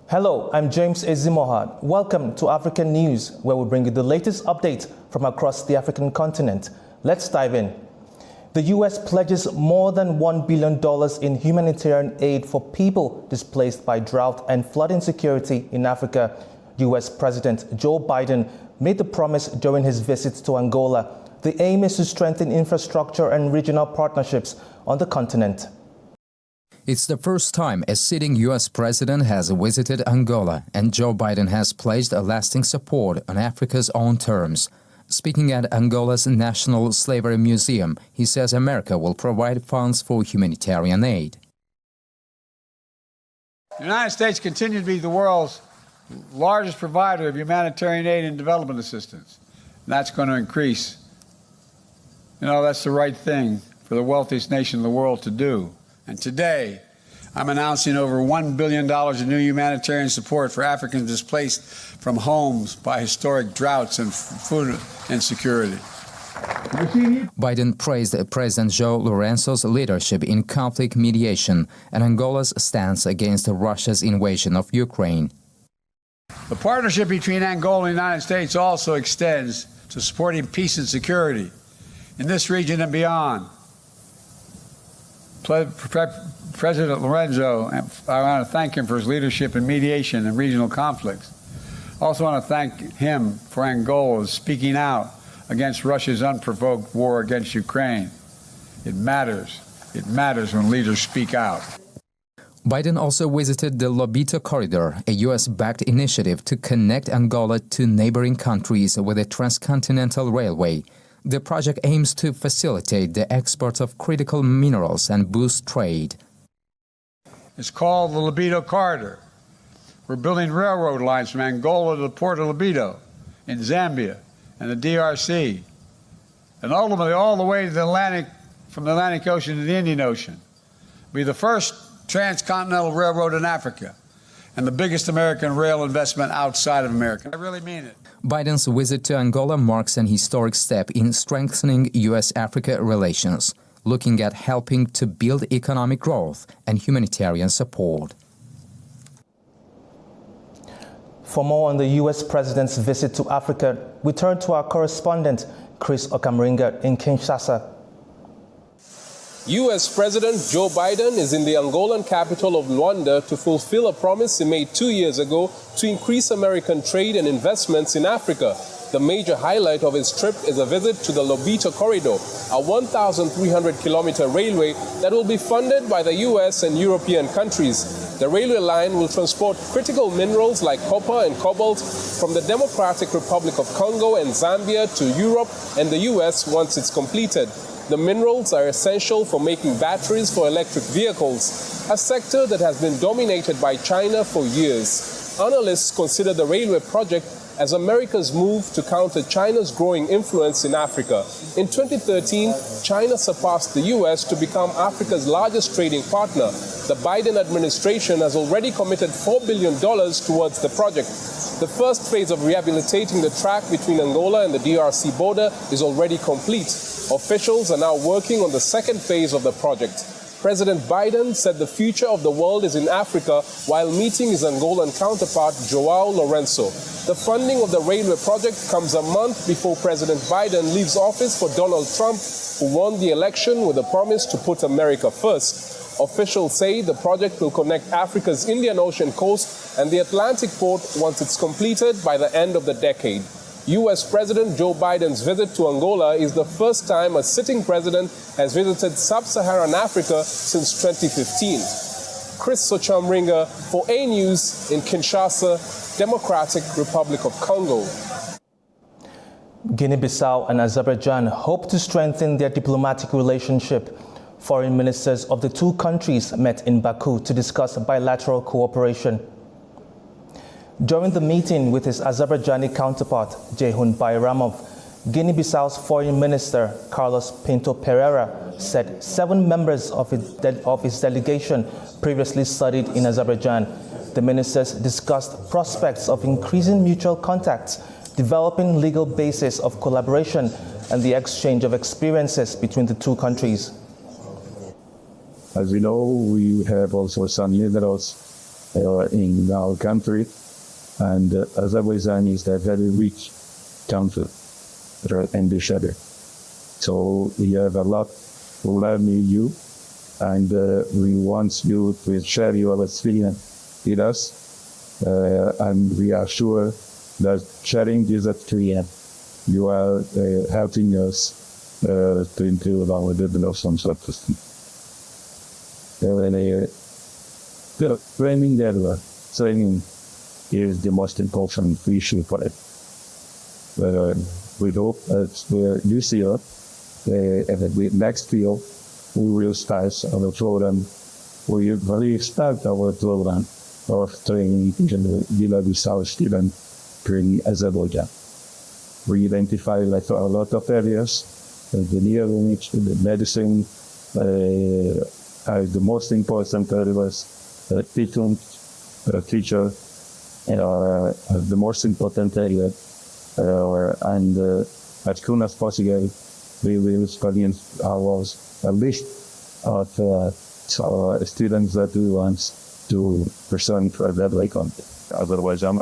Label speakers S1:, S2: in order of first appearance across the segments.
S1: Hello, I'm James Ezimoha. Welcome to African News, where we bring you the latest updates from across the African continent. Let's dive in. The U.S. pledges more than $1 billion in humanitarian aid for people displaced by drought and flood insecurity in Africa. U.S. President Joe Biden made the promise during his visit to Angola. The aim is to strengthen infrastructure and regional partnerships on the continent.
S2: It's the first time a sitting U.S. president has visited Angola, and Joe Biden has pledged a lasting support on Africa's own terms. Speaking at Angola's National Slavery Museum, he says America will provide funds for humanitarian aid.
S3: The United States continues to be the world's largest provider of humanitarian aid and development assistance. And that's going to increase. You know, that's the right thing for the wealthiest nation in the world to do. And today, I'm announcing over $1 billion in new humanitarian support for Africans displaced from homes by historic droughts and food insecurity.
S2: Biden praised President João Lourenço's leadership in conflict mediation and Angola's stance against Russia's invasion of Ukraine.
S3: The partnership between Angola and the United States also extends to supporting peace and security in this region and beyond. President Lourenço, I want to thank him for his leadership in mediation and regional conflicts. I also want to thank him for Angola speaking out against Russia's unprovoked war against Ukraine. It matters. It matters when leaders speak out.
S2: Biden also visited the Lobito Corridor, a U.S.-backed initiative to connect Angola to neighboring countries with a transcontinental railway. The project aims to facilitate the export of critical minerals and boost trade.
S3: It's called the Lobito Corridor. We're building railroad lines from Angola to the port of Lobito in Zambia and the DRC, and ultimately all the way to the Atlantic, from the Atlantic Ocean to the Indian Ocean. It'll be the first transcontinental railroad in Africa and the biggest American rail investment outside of America. I really mean it.
S2: Biden's visit to Angola marks an historic step in strengthening U.S.-Africa relations, looking at helping to build economic growth and humanitarian support.
S1: For more on the U.S. president's visit to Africa, we turn to our correspondent, Chris Okamringa in Kinshasa.
S4: U.S. President Joe Biden is in the Angolan capital of Luanda to fulfill a promise he made 2 years ago to increase American trade and investments in Africa. The major highlight of his trip is a visit to the Lobito Corridor, a 1,300-kilometer railway that will be funded by the U.S. and European countries. The railway line will transport critical minerals like copper and cobalt from the Democratic Republic of Congo and Zambia to Europe and the U.S. once it's completed. The minerals are essential for making batteries for electric vehicles, a sector that has been dominated by China for years. Analysts consider the railway project as America's move to counter China's growing influence in Africa. In 2013, China surpassed the U.S. to become Africa's largest trading partner. The Biden administration has already committed $4 billion towards the project. The first phase of rehabilitating the track between Angola and the DRC border is already complete. Officials are now working on the second phase of the project. President Biden said the future of the world is in Africa while meeting his Angolan counterpart, João Lourenço. The funding of the railway project comes a month before President Biden leaves office for Donald Trump, who won the election with a promise to put America first. Officials say the project will connect Africa's Indian Ocean coast and the Atlantic port once it's completed by the end of the decade. U.S. President Joe Biden's visit to Angola is the first time a sitting president has visited sub-Saharan Africa since 2015. Chris Okamringa for AnewZ in Kinshasa, Democratic Republic of Congo.
S1: Guinea-Bissau and Azerbaijan hope to strengthen their diplomatic relationship. Foreign ministers of the two countries met in Baku to discuss bilateral cooperation. During the meeting with his Azerbaijani counterpart, Ceyhun Bayramov, Guinea-Bissau's Foreign Minister Carlos Pinto Pereira said 7 members of his delegation previously studied in Azerbaijan. The ministers discussed prospects of increasing mutual contacts, developing legal basis of collaboration, and the exchange of experiences between the two countries.
S5: As we know, we have also some minerals in our country. And Azerbaijan is a very rich country and the other. So we have a lot to learn with you, and we want you to share your experience with us. And we are sure that sharing this experience, you are helping us to improve our development strategy. Training is the most important issue for it. We hope that this year, next year, we will start our program. We will start our program of training Guinea-Bissau students in Azerbaijan. We identify a lot of areas, engineering, the medicine, the most important areas, teacher, the most important area, and as soon as possible, we will study a list of students that we want to present for that country. Azerbaijan,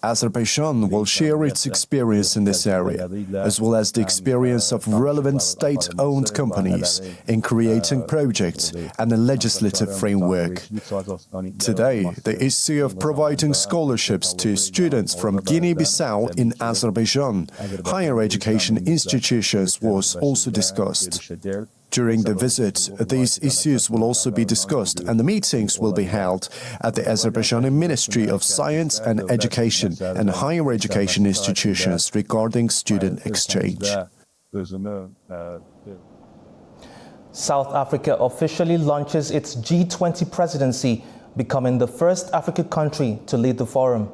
S6: Azerbaijan will share its experience in this area, as well as the experience of relevant state-owned companies in creating projects and a legislative framework. Today, the issue of providing scholarships to students from Guinea-Bissau in Azerbaijan, higher education institutions was also discussed. During the visit, these issues will also be discussed, and the meetings will be held at the Azerbaijani Ministry of Science and Education and higher education institutions regarding student exchange.
S1: South Africa officially launches its G20 presidency, becoming the first African country to lead the forum.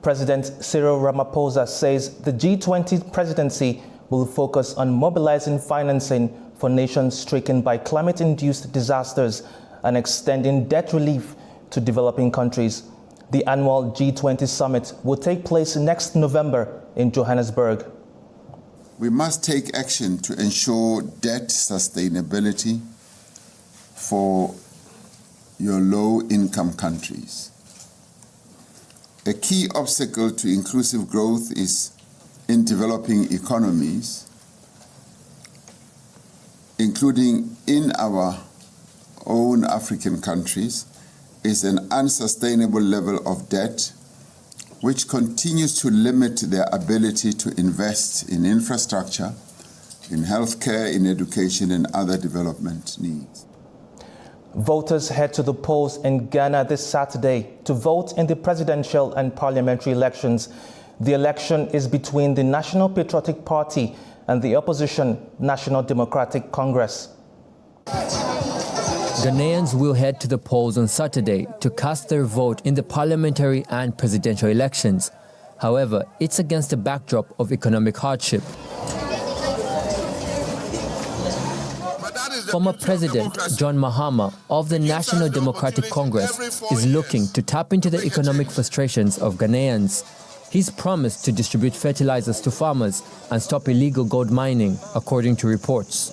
S1: President Cyril Ramaphosa says the G20 presidency will focus on mobilizing financing for nations stricken by climate-induced disasters and extending debt relief to developing countries. The annual G20 summit will take place next November in Johannesburg.
S7: We must take action to ensure debt sustainability for your low-income countries. A key obstacle to inclusive growth is in developing economies, including in our own African countries, is an unsustainable level of debt which continues to limit their ability to invest in infrastructure, in healthcare, in education, and other development needs.
S1: Voters head to the polls in Ghana this Saturday to vote in the presidential and parliamentary elections. The election is between the National Patriotic Party and the opposition National Democratic Congress.
S8: Ghanaians will head to the polls on Saturday to cast their vote in the parliamentary and presidential elections. However, it's against the backdrop of economic hardship. Former President John Mahama of the National Democratic Congress is looking to tap into the economic frustrations of Ghanaians. He's promised to distribute fertilizers to farmers and stop illegal gold mining, according to reports.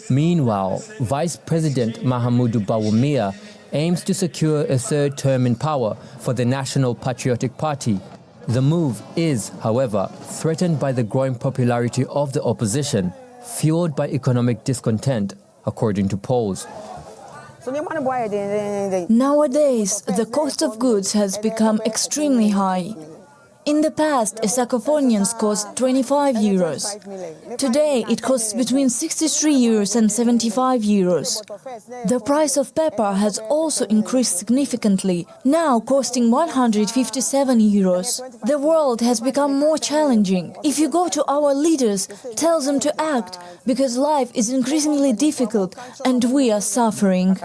S8: Meanwhile, Vice President Mahamudu Bawumia aims to secure a third term in power for the National Patriotic Party. The move is, however, threatened by the growing popularity of the opposition, fueled by economic discontent, according to polls.
S9: Nowadays, the cost of goods has become extremely high. In the past, a sack of onions cost 25 euros. Today, it costs between 63 euros and 75 euros. The price of pepper has also increased significantly, now costing 157 euros. The world has become more challenging. If you go to our leaders, tell them to act, because life is increasingly difficult and we are suffering.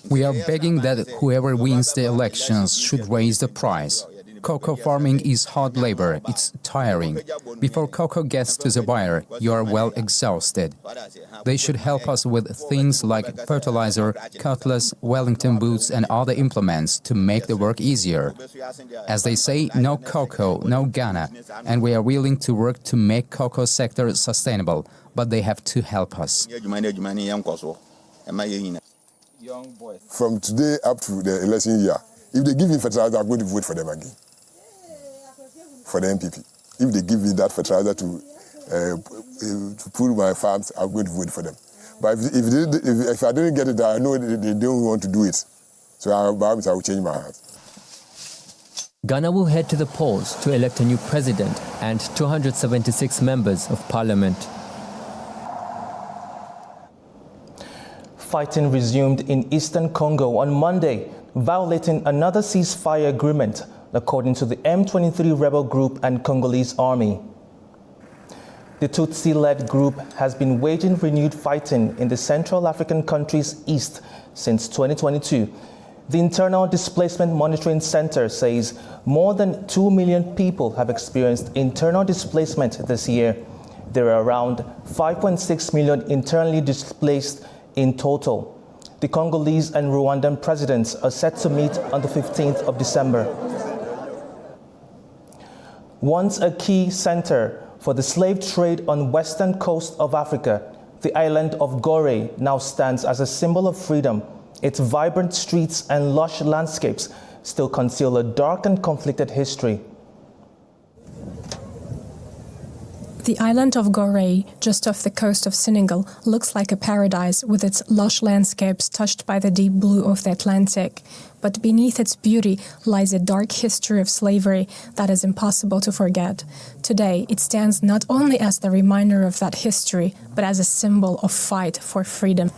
S2: We are begging that whoever wins the elections should raise the price. Cocoa farming is hard labor. It's tiring. Before cocoa gets to the buyer, you are well exhausted. They should help us with things like fertilizer, cutlass, Wellington boots and other implements to make the work easier. As they say, no cocoa, no Ghana, and we are willing to work to make cocoa sector sustainable, but they have to help us.
S10: From today up to the election year, if they give me fertilizer, I'm going to vote for them again, for the MPP. If they give me that fertilizer to pull my farms, I'm going to vote for them. But if I didn't get it, I know they don't want to do it. So I will change my heart.
S8: Ghana will head to the polls to elect a new president and 276 members of parliament.
S1: Fighting resumed in eastern Congo on Monday, violating another ceasefire agreement, according to the M23 rebel group and Congolese army. The Tutsi-led group has been waging renewed fighting in the Central African country's east since 2022. The Internal Displacement Monitoring Center says more than 2 million people have experienced internal displacement this year. There are around 5.6 million internally displaced in total. The Congolese and Rwandan presidents are set to meet on the 15th of December. Once a key center for the slave trade on western coast of Africa, the island of Gorée now stands as a symbol of freedom. Its vibrant streets and lush landscapes still conceal a dark and conflicted history.
S11: The island of Gorée, just off the coast of Senegal, looks like a paradise with its lush landscapes touched by the deep blue of the Atlantic. But beneath its beauty lies a dark history of slavery that is impossible to forget. Today, it stands not only as the reminder of that history, but as a symbol of fight for freedom.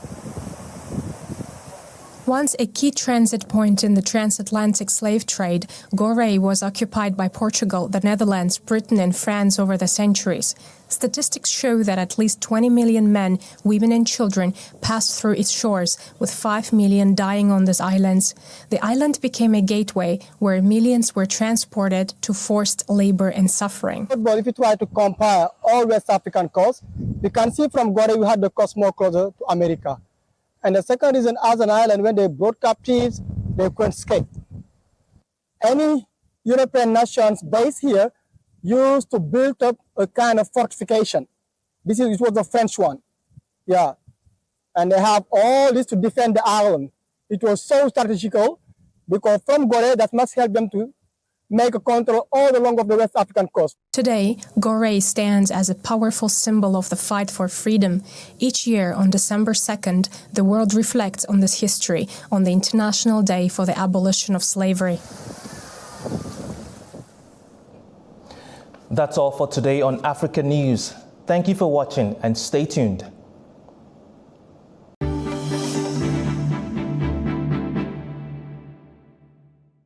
S11: Once a key transit point in the transatlantic slave trade, Gorée was occupied by Portugal, the Netherlands, Britain and France over the centuries. Statistics show that at least 20 million men, women and children passed through its shores, with 5 million dying on these islands. The island became a gateway where millions were transported to forced labor and suffering.
S12: But if you try to compare all West African coasts, we can see from Gorée we had the coast more closer to America. And the second reason, as an island, when they brought captives, they couldn't escape. Any European nations based here used to build up a kind of fortification. It was the French one, yeah. And they have all this to defend the island. It was so strategical because from Gorée, that must help them to make a control all along of the West African coast.
S11: Today, Gorée stands as a powerful symbol of the fight for freedom. Each year, on December 2nd, the world reflects on this history on the International Day for the Abolition of Slavery.
S1: That's all for today on Africa News. Thank you for watching and stay tuned.